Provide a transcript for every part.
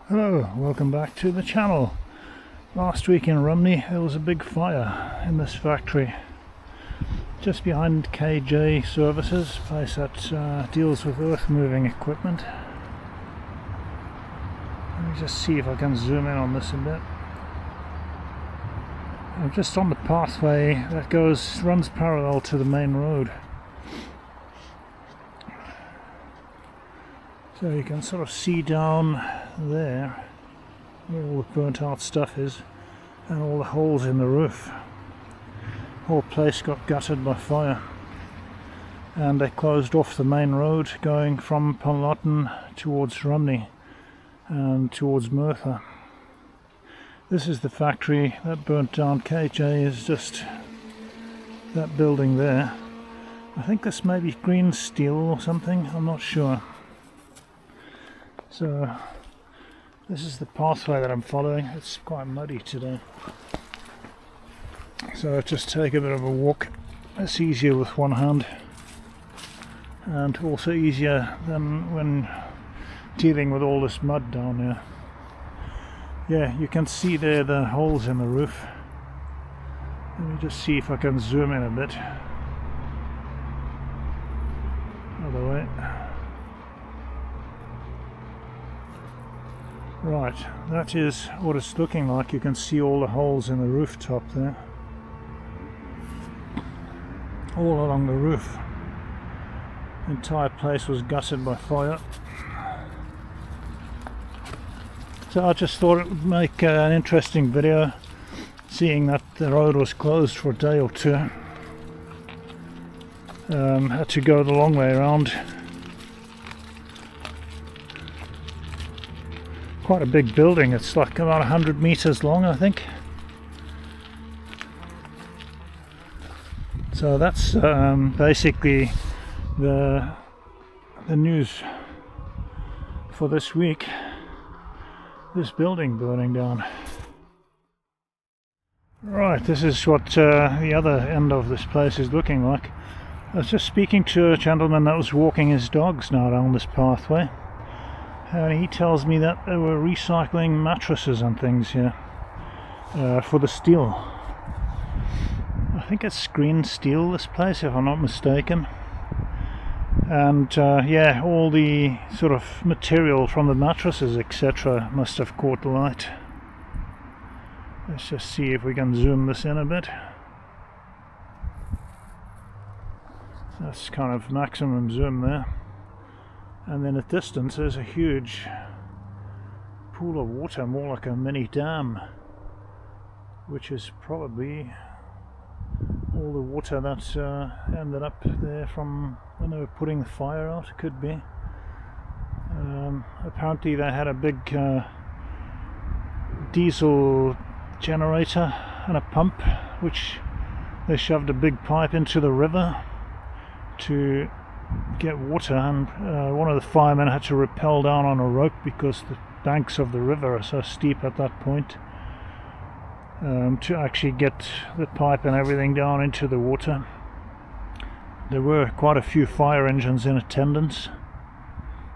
Hello, welcome back to the channel. Last week in Rhymney there was a big fire in this factory just behind KJ Services, place that deals with earth moving equipment. Let me just see if I can zoom in on this a bit. I'm just on the pathway that runs parallel to the main road. So you can sort of see down there where all the burnt out stuff is and all the holes in the roof. Whole place got gutted by fire, and they closed off the main road going from Penlotten towards Rhymney and towards Merthyr. This is the factory that burnt down. KJ is just that building there. I think this may be green steel or something, I'm not sure. So this is the pathway that I'm following. It's quite muddy today, so I just take a bit of a walk. It's easier with one hand and also easier than when dealing with all this mud down here. Yeah, you can see there the holes in the roof. Let me just see if I can zoom in a bit. Other way. Right, that is what it's looking like. You can see all the holes in the rooftop there. All along the roof. The entire place was gutted by fire. So I just thought it would make an interesting video, seeing that the road was closed for a day or two. Had to go the long way around. Quite a big building. It's like about 100 meters long, I think. So that's basically the news for this week. This building burning down. Right, this is what the other end of this place is looking like. I was just speaking to a gentleman that was walking his dogs now down this pathway, and he tells me that they were recycling mattresses and things here for the steel. I think it's green steel, this place, if I'm not mistaken. And yeah, all the sort of material from the mattresses, etc., must have caught the light. Let's just see if we can zoom this in a bit. That's kind of maximum zoom there. And then at distance there's a huge pool of water, more like a mini dam, which is probably all the water that ended up there from when they were putting the fire out. It could be. Apparently they had a big diesel generator and a pump, which they shoved a big pipe into the river to get water, and one of the firemen had to rappel down on a rope because the banks of the river are so steep at that point, to actually get the pipe and everything down into the water. There were quite a few fire engines in attendance,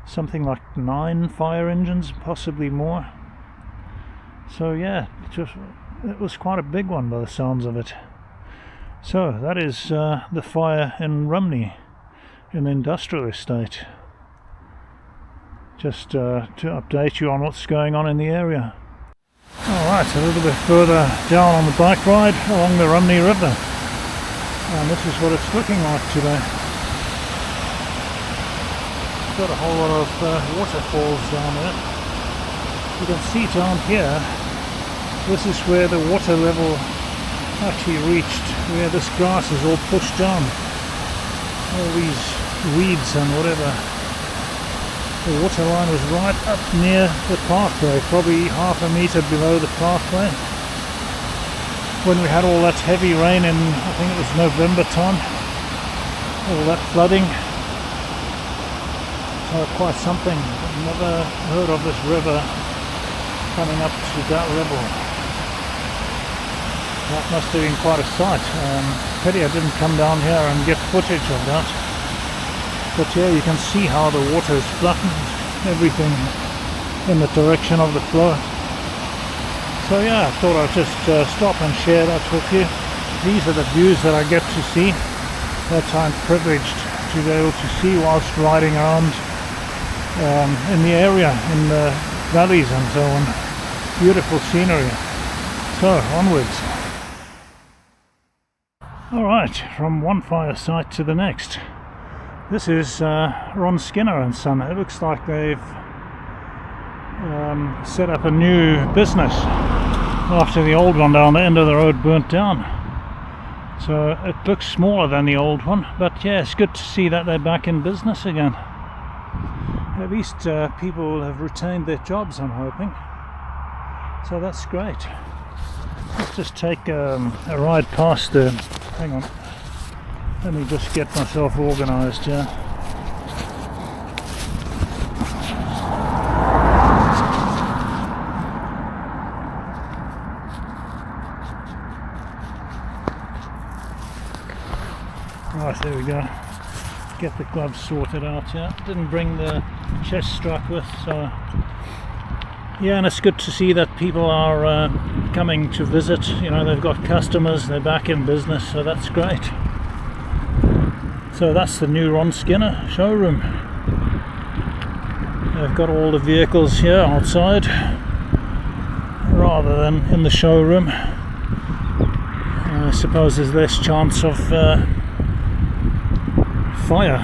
something like 9 fire engines, possibly more. So yeah, it was quite a big one by the sounds of it. So that is the fire in Rhymney, in the industrial estate. Just to update you on what's going on in the area. Alright, a little bit further down on the bike ride along the Rhymney River, and this is what it's looking like today. It's got a whole lot of waterfalls down there. You can see down here, this is where the water level actually reached, where this grass is all pushed down. All these weeds and whatever. The water line was right up near the pathway, probably half a meter below the pathway. When we had all that heavy rain in, I think it was November time, all that flooding. So quite something. I've never heard of this river coming up to that level. That must have been quite a sight. Pity I didn't come down here and get footage of that. But yeah, you can see how the water has flattened everything in the direction of the flow. So yeah, I thought I'd just stop and share that with you. These are the views that I get to see, that I'm privileged to be able to see whilst riding around in the area, in the valleys and so on. Beautiful scenery. So onwards. Alright, from one fire site to the next. This is Ron Skinner and Son. It looks like they've set up a new business after the old one down the end of the road burnt down. So it looks smaller than the old one, but yeah, it's good to see that they're back in business again. At least people have retained their jobs, I'm hoping. So that's great. Let's just take a ride past the... Hang on. Let me just get myself organised here. Right, there we go. Get the gloves sorted out here. Didn't bring the chest strap with, so yeah, and it's good to see that people are coming to visit. You know, they've got customers, they're back in business, so that's great. So that's the new Ron Skinner showroom. They've got all the vehicles here outside rather than in the showroom. I suppose there's less chance of fire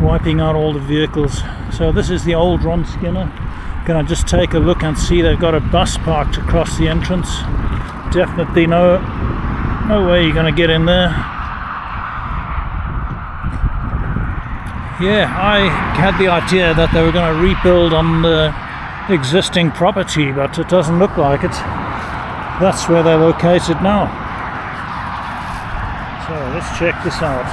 wiping out all the vehicles. So this is the old Ron Skinner. Can I just take a look and see they've got a bus parked across the entrance? Definitely no way you're going to get in there. Yeah, I had the idea that they were going to rebuild on the existing property, but it doesn't look like it. That's where they're located now. So let's check this out.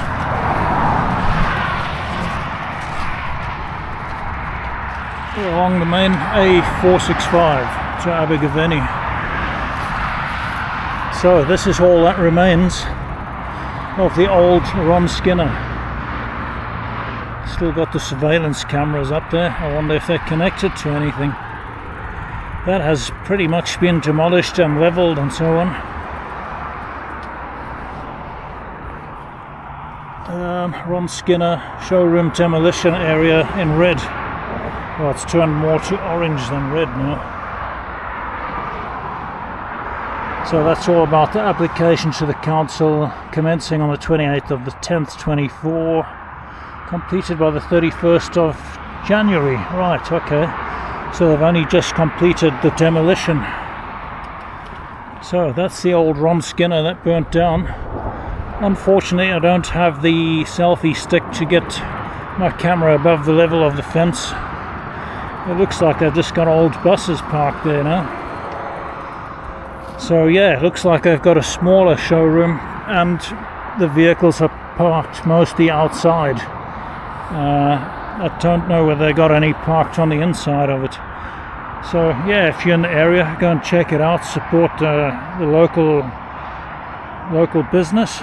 Along the main A465 to Abergavenny. So this is all that remains of the old Ron Skinner. Still got the surveillance cameras up there. I wonder if they're connected to anything. That has pretty much been demolished and levelled and so on. Ron Skinner showroom demolition area in red. Well, it's turned more to orange than red now. So that's all about the application to the council, commencing on the 28th of the 10th, 24, completed by the 31st of January. Right, okay. So they've only just completed the demolition. So that's the old Ron Skinner that burnt down. Unfortunately, I don't have the selfie stick to get my camera above the level of the fence. It looks like they've just got old buses parked there now. So yeah, it looks like they've got a smaller showroom and the vehicles are parked mostly outside. I don't know whether they got any parked on the inside of it. So yeah, if you're in the area, go and check it out, support the local business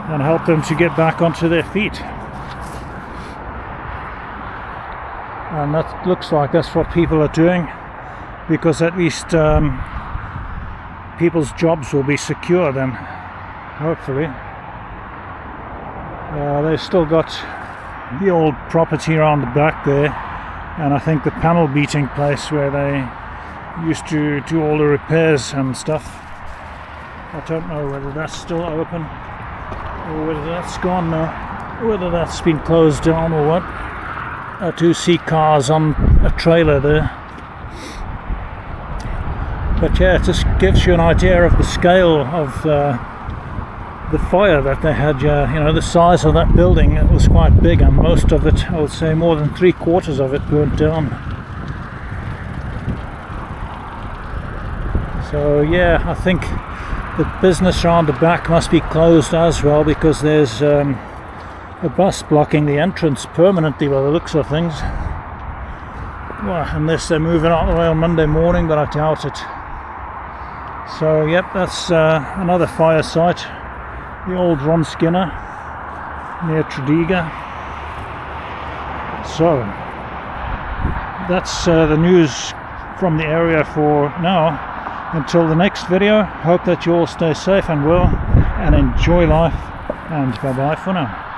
and help them to get back onto their feet. And that looks like that's what people are doing, because at least people's jobs will be secure then, hopefully. They've still got the old property around the back there, and I think the panel beating place where they used to do all the repairs and stuff. I don't know whether that's still open or whether that's gone now, whether that's been closed down or what. I do see cars on a trailer there. But yeah, it just gives you an idea of the scale of the fire that they had. You know, the size of that building, it was quite big, and most of it, I would say more than 3/4 of it burnt down. So yeah, I think the business around the back must be closed as well, because there's a bus blocking the entrance permanently by the looks of things. Well, unless they're moving out of the way on Monday morning, but I doubt it. So yep, that's another fire site, the old Ron Skinner near Tredegar. So that's the news from the area for now. Until the next video, hope that you all stay safe and well and enjoy life, and bye bye for now.